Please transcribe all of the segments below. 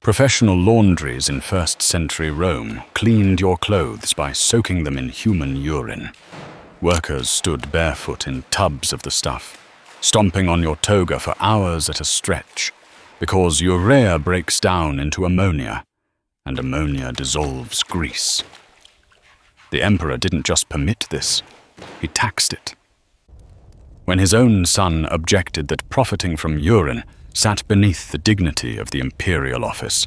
Professional laundries in 1st century Rome cleaned your clothes by soaking them in human urine. Workers stood barefoot in tubs of the stuff, stomping on your toga for hours at a stretch, because urea breaks down into ammonia, and ammonia dissolves grease. The emperor didn't just permit this, he taxed it. When his own son objected that profiting from urine sat beneath the dignity of the imperial office,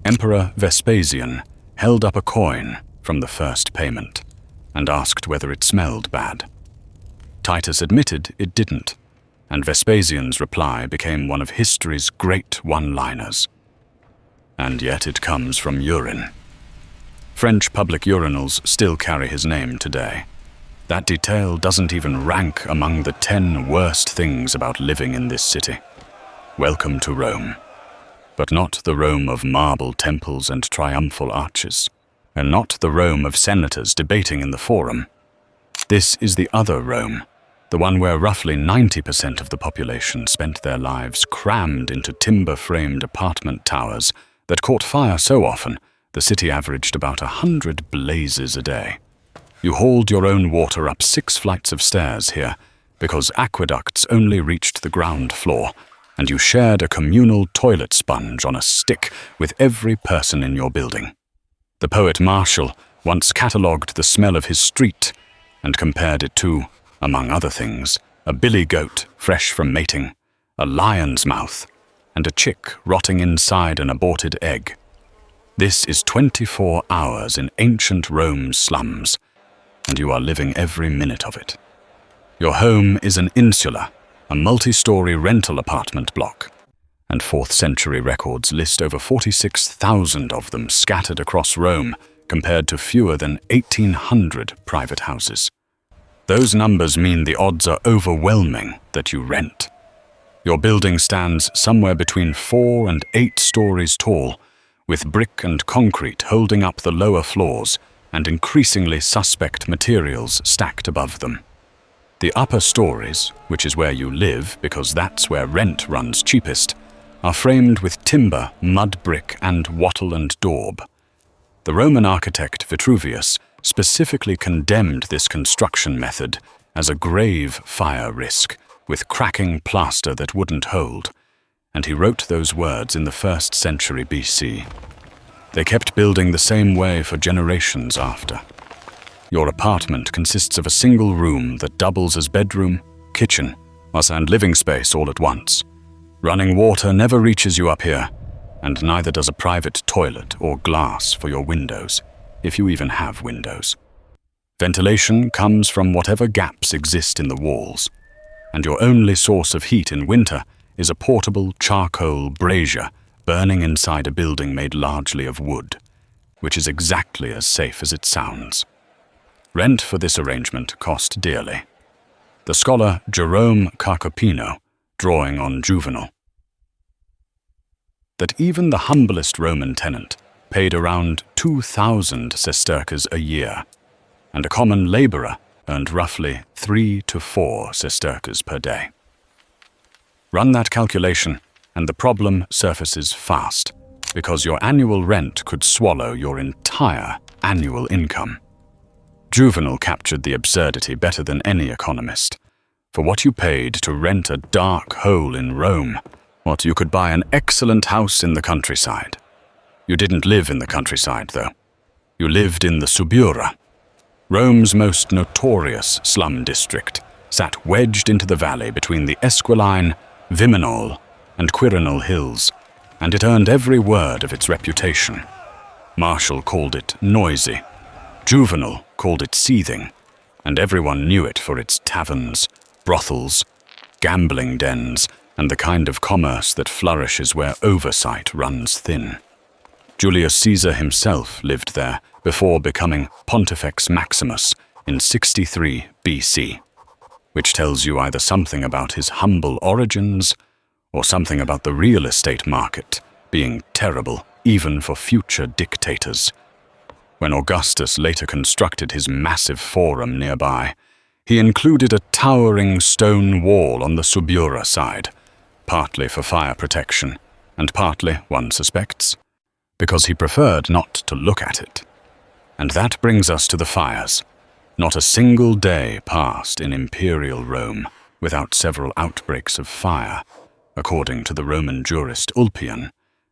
Emperor Vespasian held up a coin from the first payment and asked whether it smelled bad. Titus admitted it didn't, and Vespasian's reply became one of history's great one-liners. And yet it comes from urine. French public urinals still carry his name today. That detail doesn't even rank among the 10 worst things about living in this city. Welcome to Rome. But not the Rome of marble temples and triumphal arches, and not the Rome of senators debating in the forum. This is the other Rome, the one where roughly 90% of the population spent their lives crammed into timber-framed apartment towers that caught fire so often the city averaged about 100 blazes a day. You hauled your own water up 6 flights of stairs here because aqueducts only reached the ground floor, and you shared a communal toilet sponge on a stick with every person in your building. The poet Martial once catalogued the smell of his street and compared it to, among other things, a billy goat fresh from mating, a lion's mouth, and a chick rotting inside an aborted egg. This is 24 hours in ancient Rome's slums, and you are living every minute of it. Your home is an insula, a multi-story rental apartment block, and 4th century records list over 46,000 of them scattered across Rome compared to fewer than 1,800 private houses. Those numbers mean the odds are overwhelming that you rent. Your building stands somewhere between 4 and 8 stories tall, with brick and concrete holding up the lower floors and increasingly suspect materials stacked above them. The upper stories, which is where you live because that's where rent runs cheapest, are framed with timber, mud brick, and wattle and daub. The Roman architect Vitruvius specifically condemned this construction method as a grave fire risk with cracking plaster that wouldn't hold, and he wrote those words in the 1st century BC. They kept building the same way for generations after. Your apartment consists of a single room that doubles as bedroom, kitchen, and living space all at once. Running water never reaches you up here, and neither does a private toilet or glass for your windows, if you even have windows. Ventilation comes from whatever gaps exist in the walls, and your only source of heat in winter is a portable charcoal brazier burning inside a building made largely of wood, which is exactly as safe as it sounds. Rent for this arrangement cost dearly. The scholar Jerome Carcopino, drawing on Juvenal, that even the humblest Roman tenant paid around 2,000 sesterces a year, and a common laborer earned roughly 3 to 4 sesterces per day. Run that calculation, and the problem surfaces fast, because your annual rent could swallow your entire annual income. Juvenal captured the absurdity better than any economist. For what you paid to rent a dark hole in Rome, what you could buy an excellent house in the countryside. You didn't live in the countryside, though. You lived in the Subura. Rome's most notorious slum district sat wedged into the valley between the Esquiline, Viminal, and Quirinal hills, and it earned every word of its reputation. Martial called it noisy. Juvenal called it seething, and everyone knew it for its taverns, brothels, gambling dens, and the kind of commerce that flourishes where oversight runs thin. Julius Caesar himself lived there before becoming Pontifex Maximus in 63 BC, which tells you either something about his humble origins or something about the real estate market being terrible even for future dictators. When Augustus later constructed his massive forum nearby, he included a towering stone wall on the Subura side, partly for fire protection, and partly, one suspects, because he preferred not to look at it. And that brings us to the fires. Not a single day passed in imperial Rome without several outbreaks of fire, according to the Roman jurist Ulpian,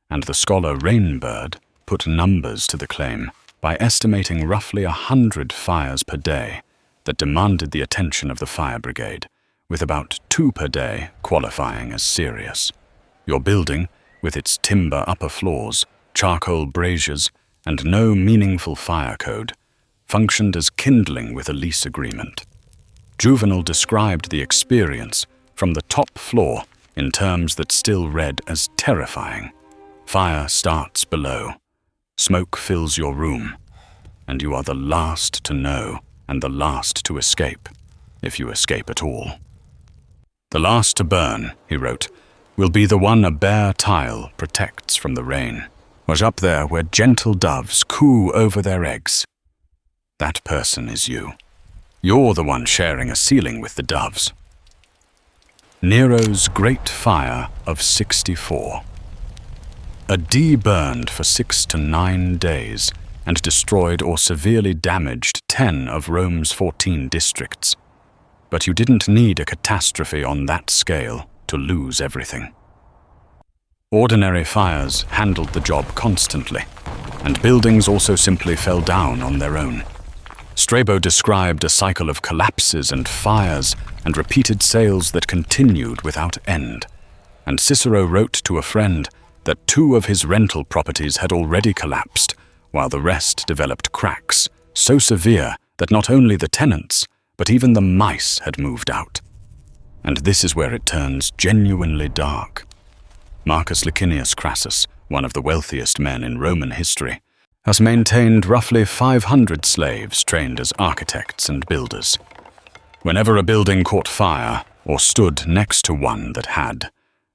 and the scholar Rainbird put numbers to the claim by estimating roughly 100 fires per day that demanded the attention of the fire brigade, with about 2 per day qualifying as serious. Your building, with its timber upper floors, charcoal braziers, and no meaningful fire code, functioned as kindling with a lease agreement. Juvenal described the experience from the top floor in terms that still read as terrifying. Fire starts below. Smoke fills your room, and you are the last to know and the last to escape, if you escape at all. The last to burn, he wrote, will be the one a bare tile protects from the rain, was up there where gentle doves coo over their eggs. That person is you. You're the one sharing a ceiling with the doves. Nero's Great Fire of 64. A D burned for 6 to 9 days and destroyed or severely damaged 10 of Rome's 14 districts. But you didn't need a catastrophe on that scale to lose everything. Ordinary fires handled the job constantly, and buildings also simply fell down on their own. Strabo described a cycle of collapses and fires and repeated sales that continued without end, and Cicero wrote to a friend that 2 of his rental properties had already collapsed, while the rest developed cracks so severe that not only the tenants, but even the mice had moved out. And this is where it turns genuinely dark. Marcus Licinius Crassus, one of the wealthiest men in Roman history, has maintained roughly 500 slaves trained as architects and builders. Whenever a building caught fire or stood next to one that had,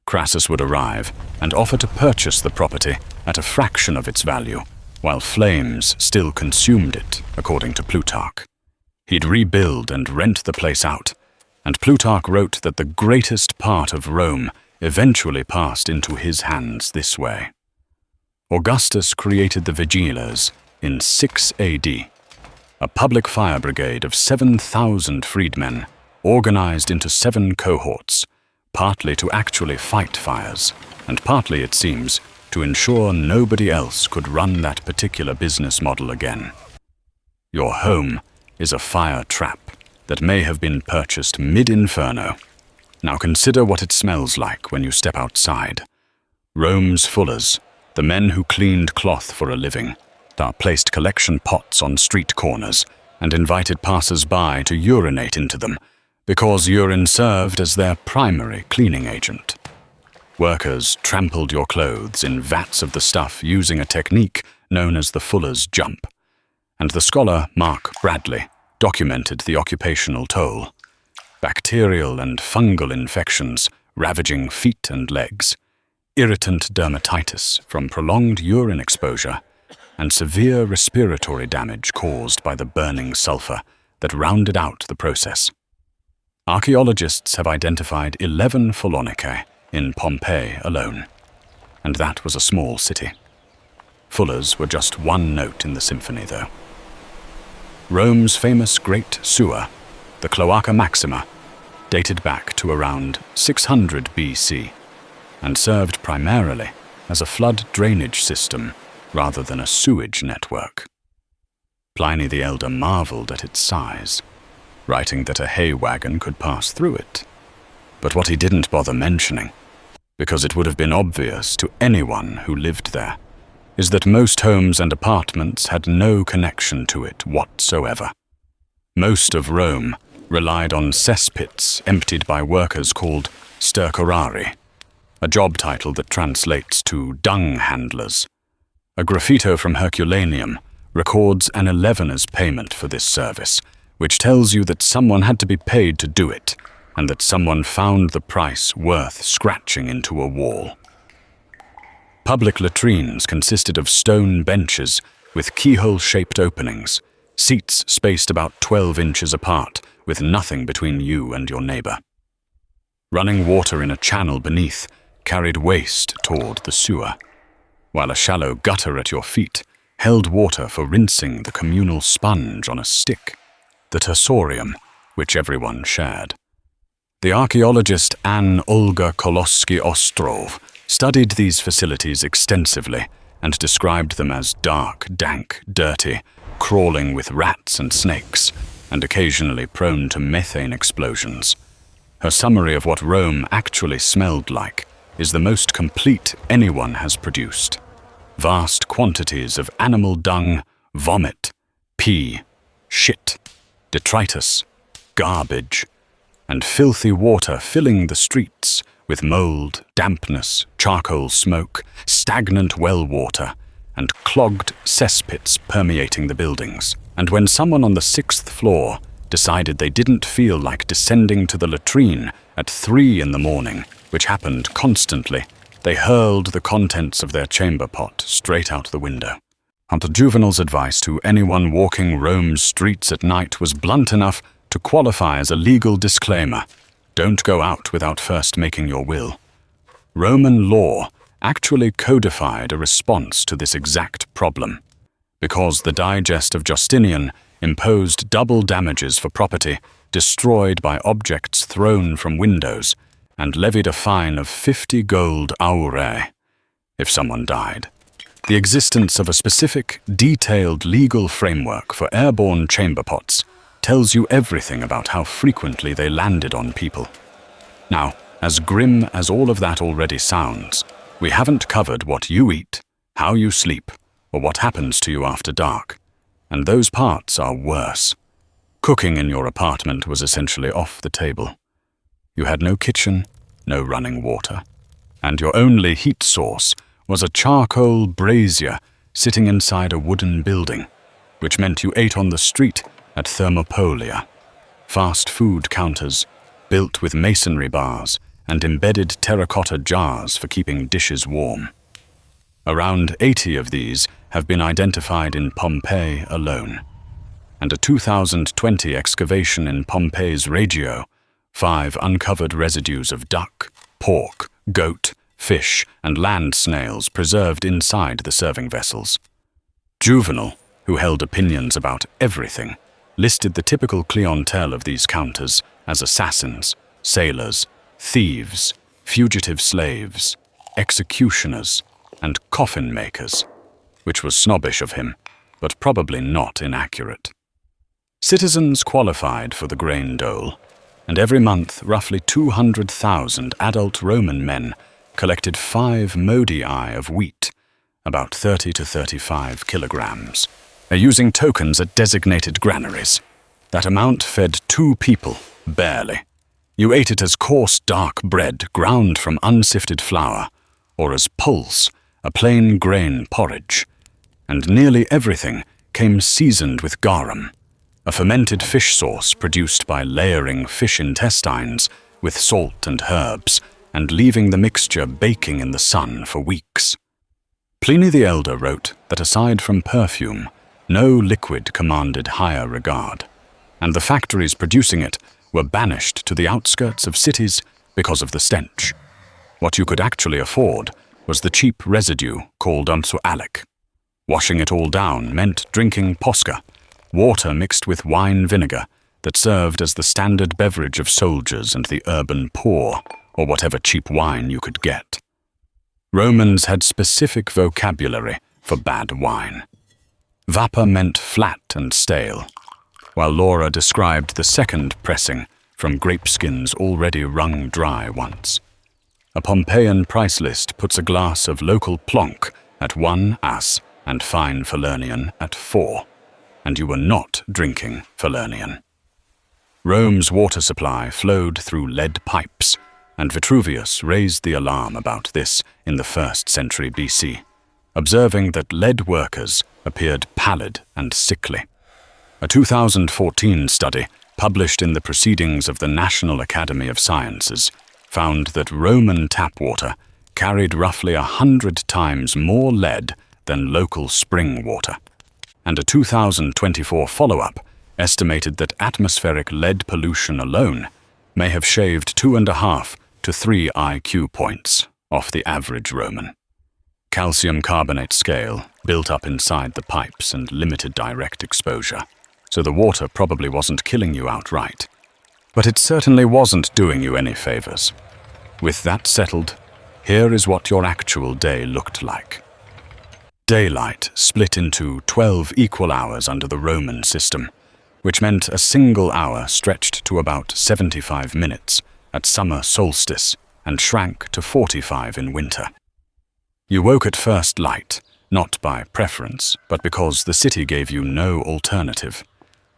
Crassus would arrive and offer to purchase the property at a fraction of its value, while flames still consumed it, according to Plutarch. He'd rebuild and rent the place out, and Plutarch wrote that the greatest part of Rome eventually passed into his hands this way. Augustus created the Vigilers in 6 AD, a public fire brigade of 7,000 freedmen organized into 7 cohorts, partly to actually fight fires, and partly, it seems, to ensure nobody else could run that particular business model again. Your home is a fire trap that may have been purchased mid-inferno. Now consider what it smells like when you step outside. Rome's fullers, the men who cleaned cloth for a living, placed collection pots on street corners and invited passers-by to urinate into them because urine served as their primary cleaning agent. Workers trampled your clothes in vats of the stuff using a technique known as the fuller's jump, and the scholar Mark Bradley documented the occupational toll. Bacterial and fungal infections ravaging feet and legs, irritant dermatitis from prolonged urine exposure, and severe respiratory damage caused by the burning sulfur that rounded out the process. Archaeologists have identified 11 Fulonicae in Pompeii alone, and that was a small city. Fullers were just one note in the symphony, though. Rome's famous Great Sewer, the Cloaca Maxima, dated back to around 600 BC and served primarily as a flood drainage system rather than a sewage network. Pliny the Elder marveled at its size, writing that a hay wagon could pass through it. But what he didn't bother mentioning, because it would have been obvious to anyone who lived there, is that most homes and apartments had no connection to it whatsoever. Most of Rome relied on cesspits emptied by workers called stercorari, a job title that translates to dung handlers. A graffito from Herculaneum records an 11er's payment for this service, which tells you that someone had to be paid to do it, and that someone found the price worth scratching into a wall. Public latrines consisted of stone benches with keyhole-shaped openings, seats spaced about 12 inches apart, with nothing between you and your neighbor. Running water in a channel beneath carried waste toward the sewer. while a shallow gutter at your feet held water for rinsing the communal sponge on a stick, the tersorium, which everyone shared. The archaeologist Anne Olga Koloski-Ostrov studied these facilities extensively and described them as dark, dank, dirty, crawling with rats and snakes, and occasionally prone to methane explosions. Her summary of what Rome actually smelled like is the most complete anyone has produced. Vast quantities of animal dung, vomit, pee, shit, detritus, garbage, and filthy water filling the streets with mold, dampness, charcoal smoke, stagnant well water, and clogged cesspits permeating the buildings. And when someone on the 6th floor decided they didn't feel like descending to the latrine at 3 in the morning, which happened constantly, they hurled the contents of their chamber pot straight out the window. Hunter Juvenal's advice to anyone walking Rome's streets at night was blunt enough to qualify as a legal disclaimer: don't go out without first making your will. Roman law actually codified a response to this exact problem, because the Digest of Justinian imposed double damages for property destroyed by objects thrown from windows, and levied a fine of 50 gold aurae if someone died. The existence of a specific, detailed legal framework for airborne chamber pots tells you everything about how frequently they landed on people. Now, as grim as all of that already sounds, we haven't covered what you eat, how you sleep, or what happens to you after dark. And those parts are worse. Cooking in your apartment was essentially off the table. You had no kitchen, no running water, and your only heat source was a charcoal brazier sitting inside a wooden building, which meant you ate on the street at thermopolia, fast food counters built with masonry bars and embedded terracotta jars for keeping dishes warm. Around 80 of these have been identified in Pompeii alone, and a 2020 excavation in Pompeii's Regio, 5 uncovered residues of duck, pork, goat, fish, and land snails preserved inside the serving vessels. Juvenal, who held opinions about everything, listed the typical clientele of these counters as assassins, sailors, thieves, fugitive slaves, executioners, and coffin makers, which was snobbish of him, but probably not inaccurate. Citizens qualified for the grain dole, and every month roughly 200,000 adult Roman men collected 5 modii of wheat, about 30 to 35 kilograms, using tokens at designated granaries. That amount fed 2 people, barely. You ate it as coarse dark bread ground from unsifted flour, or as pulse, a plain grain porridge, and nearly everything came seasoned with garum, a fermented fish sauce produced by layering fish intestines with salt and herbs and leaving the mixture baking in the sun for weeks. Pliny the Elder wrote that aside from perfume, no liquid commanded higher regard, and the factories producing it were banished to the outskirts of cities because of the stench. What you could actually afford was the cheap residue called untold. Washing it all down meant drinking posca, water mixed with wine vinegar that served as the standard beverage of soldiers and the urban poor, or whatever cheap wine you could get. Romans had specific vocabulary for bad wine. Vapor meant flat and stale, while Laura described the second pressing from grapeskins already wrung dry once. A Pompeian price list puts a glass of local plonk at 1 as and fine Falernian at 4, and you were not drinking Falernian. Rome's water supply flowed through lead pipes, and Vitruvius raised the alarm about this in the 1st century BC, observing that lead workers appeared pallid and sickly. A 2014 study, published in the Proceedings of the National Academy of Sciences, found that Roman tap water carried roughly 100 times more lead than local spring water. And a 2024 follow-up estimated that atmospheric lead pollution alone may have shaved 2.5 to 3 IQ points off the average Roman. calcium carbonate scale built up inside the pipes and limited direct exposure, so the water probably wasn't killing you outright. But it certainly wasn't doing you any favors. With that settled, here is what your actual day looked like. Daylight split into 12 equal hours under the Roman system, which meant a single hour stretched to about 75 minutes at summer solstice and shrank to 45 in winter. You woke at first light, not by preference, but because the city gave you no alternative.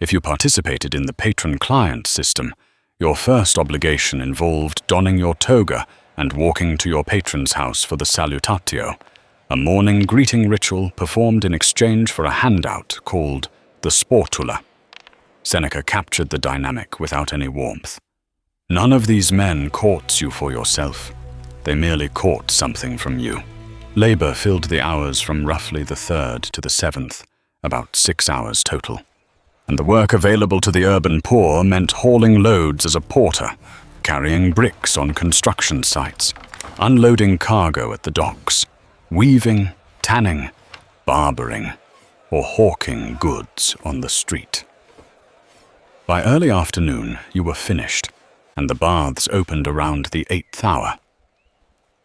If you participated in the patron-client system, your first obligation involved donning your toga and walking to your patron's house for the salutatio, a morning greeting ritual performed in exchange for a handout called the sportula. Seneca captured the dynamic without any warmth. None of these men courts you for yourself. They merely court something from you. Labor filled the hours from roughly the 3rd to the 7th, about 6 hours total. And the work available to the urban poor meant hauling loads as a porter, carrying bricks on construction sites, unloading cargo at the docks, weaving, tanning, barbering, or hawking goods on the street. By early afternoon, you were finished, and the baths opened around the 8th hour.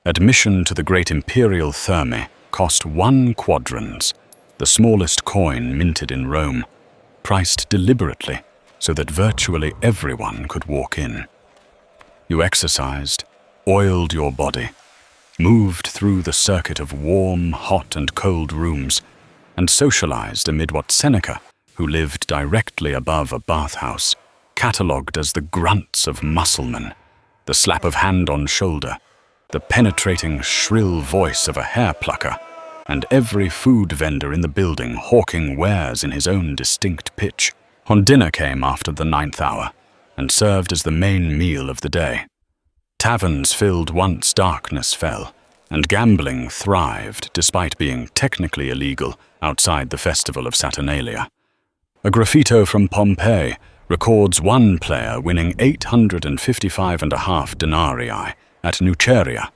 Admission to the great imperial thermae cost 1 quadrans, the smallest coin minted in Rome, priced deliberately so that virtually everyone could walk in. You exercised, oiled your body, moved through the circuit of warm, hot, and cold rooms, and socialized amid what Seneca, who lived directly above a bathhouse, catalogued as the grunts of musclemen, the slap of hand on shoulder, the penetrating, shrill voice of a hair plucker, and every food vendor in the building hawking wares in his own distinct pitch. On dinner came after the 9th hour, and served as the main meal of the day. Taverns filled once darkness fell, and gambling thrived despite being technically illegal outside the festival of Saturnalia. A graffito from Pompeii records one player winning 855.5 denarii at Nuceria,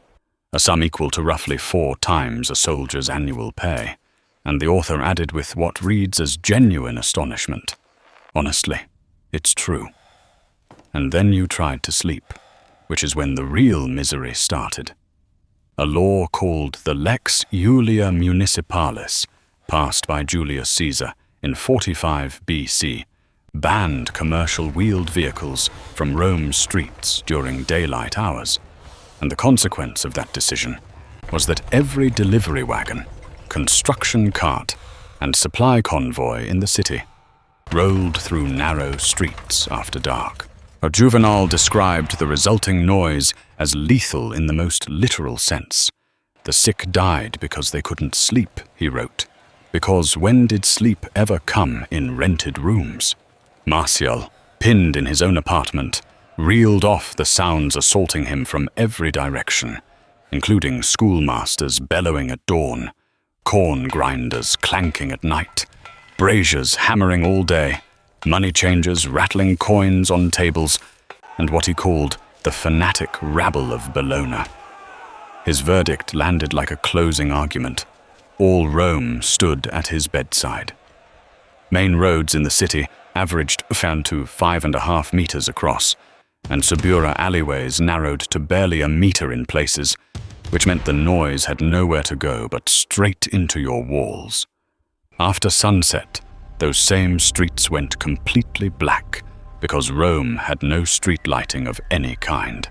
a sum equal to roughly 4 times a soldier's annual pay, and the author added with what reads as genuine astonishment, "Honestly, it's true." And then you tried to sleep, which is when the real misery started. A law called the Lex Iulia Municipalis, passed by Julius Caesar in 45 BC, banned commercial wheeled vehicles from Rome's streets during daylight hours. And the consequence of that decision was that every delivery wagon, construction cart, and supply convoy in the city rolled through narrow streets after dark. A Juvenal described the resulting noise as lethal in the most literal sense. The sick died because they couldn't sleep, he wrote, because when did sleep ever come in rented rooms? Martial, pinned in his own apartment, reeled off the sounds assaulting him from every direction, including schoolmasters bellowing at dawn, corn grinders clanking at night, braziers hammering all day, money changers rattling coins on tables, and what he called the fanatic rabble of Bologna. His verdict landed like a closing argument. All Rome stood at his bedside. Main roads in the city averaged found to 5.5 meters across, and Subura alleyways narrowed to barely a meter in places, which meant the noise had nowhere to go but straight into your walls. After sunset, those same streets went completely black because Rome had no street lighting of any kind.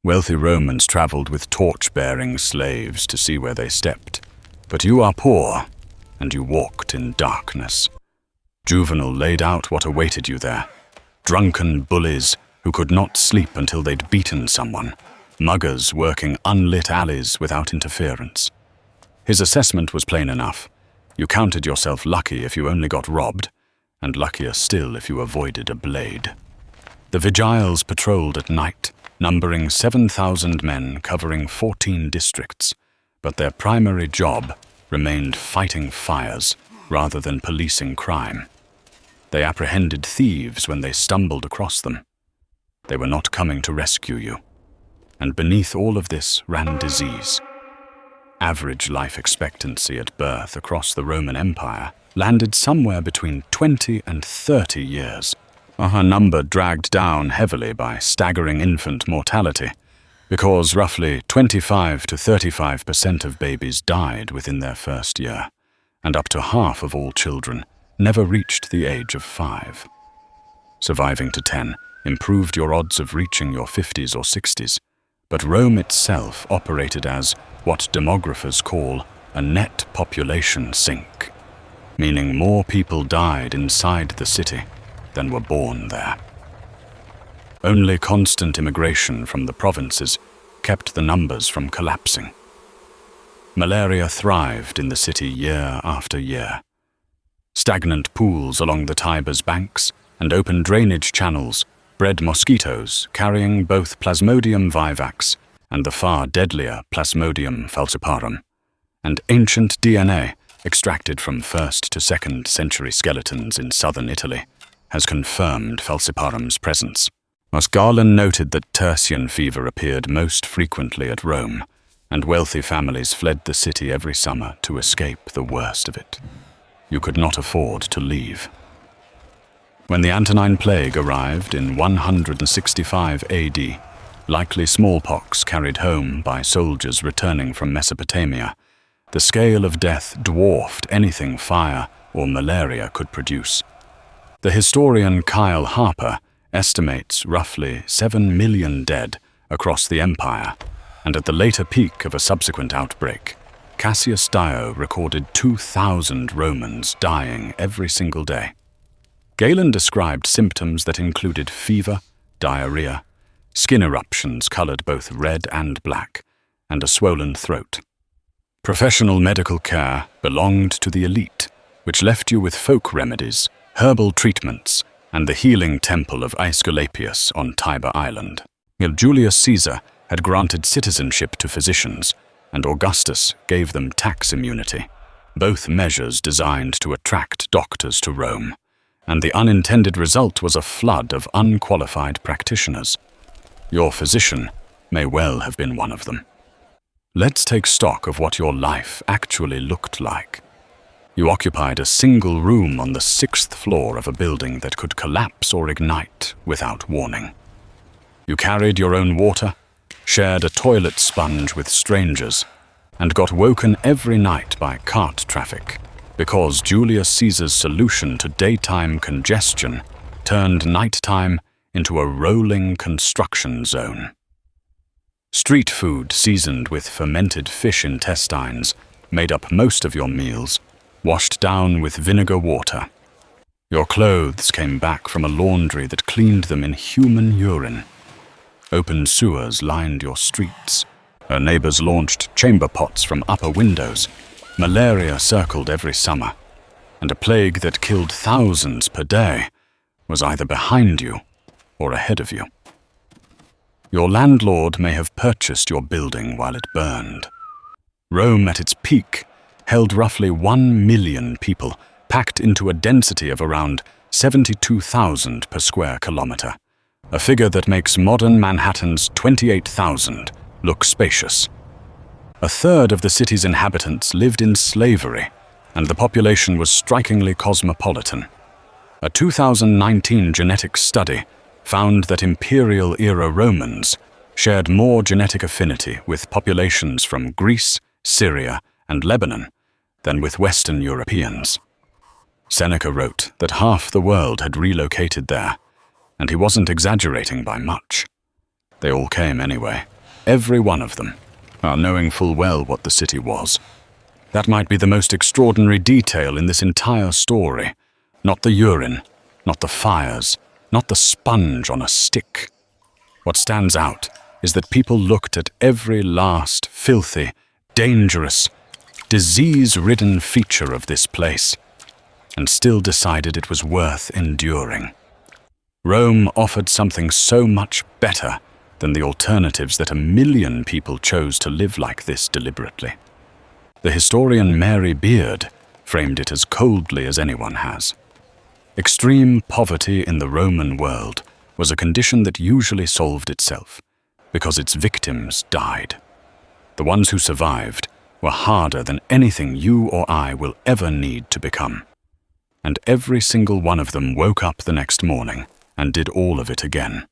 Wealthy Romans traveled with torch-bearing slaves to see where they stepped, but you are poor, and you walked in darkness. Juvenal laid out what awaited you there. Drunken bullies who could not sleep until they'd beaten someone, muggers working unlit alleys without interference. His assessment was plain enough. You counted yourself lucky if you only got robbed, and luckier still if you avoided a blade. The Vigiles patrolled at night, numbering 7,000 men covering 14 districts, but their primary job remained fighting fires rather than policing crime. They apprehended thieves when they stumbled across them. They were not coming to rescue you. And beneath all of this ran disease. Average life expectancy at birth across the Roman Empire landed somewhere between 20 and 30 years, a number dragged down heavily by staggering infant mortality, because roughly 25 to 35% of babies died within their first year, and up to half of all children never reached the age of 5. Surviving to 10 improved your odds of reaching your 50s or 60s, but Rome itself operated as what demographers call a net population sink, meaning more people died inside the city than were born there. Only constant immigration from the provinces kept the numbers from collapsing. Malaria thrived in the city year after year. Stagnant pools along the Tiber's banks and open drainage channels bred mosquitoes carrying both Plasmodium vivax and the far deadlier Plasmodium falciparum, and ancient DNA extracted from 1st to 2nd century skeletons in southern Italy has confirmed falciparum's presence. Galen noted that tertian fever appeared most frequently at Rome, and wealthy families fled the city every summer to escape the worst of it. You could not afford to leave. When the Antonine Plague arrived in 165 AD, likely smallpox carried home by soldiers returning from Mesopotamia, the scale of death dwarfed anything fire or malaria could produce. The historian Kyle Harper estimates roughly 7 million dead across the empire, and at the later peak of a subsequent outbreak, Cassius Dio recorded 2,000 Romans dying every single day. Galen described symptoms that included fever, diarrhea, skin eruptions colored both red and black, and a swollen throat. Professional medical care belonged to the elite, which left you with folk remedies, herbal treatments, and the healing temple of Aesculapius on Tiber Island. Julius Caesar had granted citizenship to physicians, and Augustus gave them tax immunity, both measures designed to attract doctors to Rome, and the unintended result was a flood of unqualified practitioners. Your physician may well have been one of them. Let's take stock of what your life actually looked like. You occupied a single room on the 6th floor of a building that could collapse or ignite without warning. You carried your own water, shared a toilet sponge with strangers, and got woken every night by cart traffic because Julius Caesar's solution to daytime congestion turned nighttime into a rolling construction zone. Street food seasoned with fermented fish intestines made up most of your meals, washed down with vinegar water. Your clothes came back from a laundry that cleaned them in human urine. Open sewers lined your streets. Her neighbors launched chamber pots from upper windows. Malaria circled every summer, and a plague that killed thousands per day was either behind you or ahead of you. Your landlord may have purchased your building while it burned. Rome at its peak held roughly 1 million people, packed into a density of around 72,000 per square kilometer, a figure that makes modern Manhattan's 28,000 look spacious. A third of the city's inhabitants lived in slavery, and the population was strikingly cosmopolitan. A 2019 genetics study found that imperial-era Romans shared more genetic affinity with populations from Greece, Syria, and Lebanon than with Western Europeans. Seneca wrote that half the world had relocated there, and he wasn't exaggerating by much. They all came anyway, every one of them, knowing full well what the city was. That might be the most extraordinary detail in this entire story. Not the urine, not the fires, not the sponge on a stick. What stands out is that people looked at every last, filthy, dangerous, disease-ridden feature of this place and still decided it was worth enduring. Rome offered something so much better than the alternatives that 1 million people chose to live like this deliberately. The historian Mary Beard framed it as coldly as anyone has. Extreme poverty in the Roman world was a condition that usually solved itself, because its victims died. The ones who survived were harder than anything you or I will ever need to become. And every single one of them woke up the next morning and did all of it again.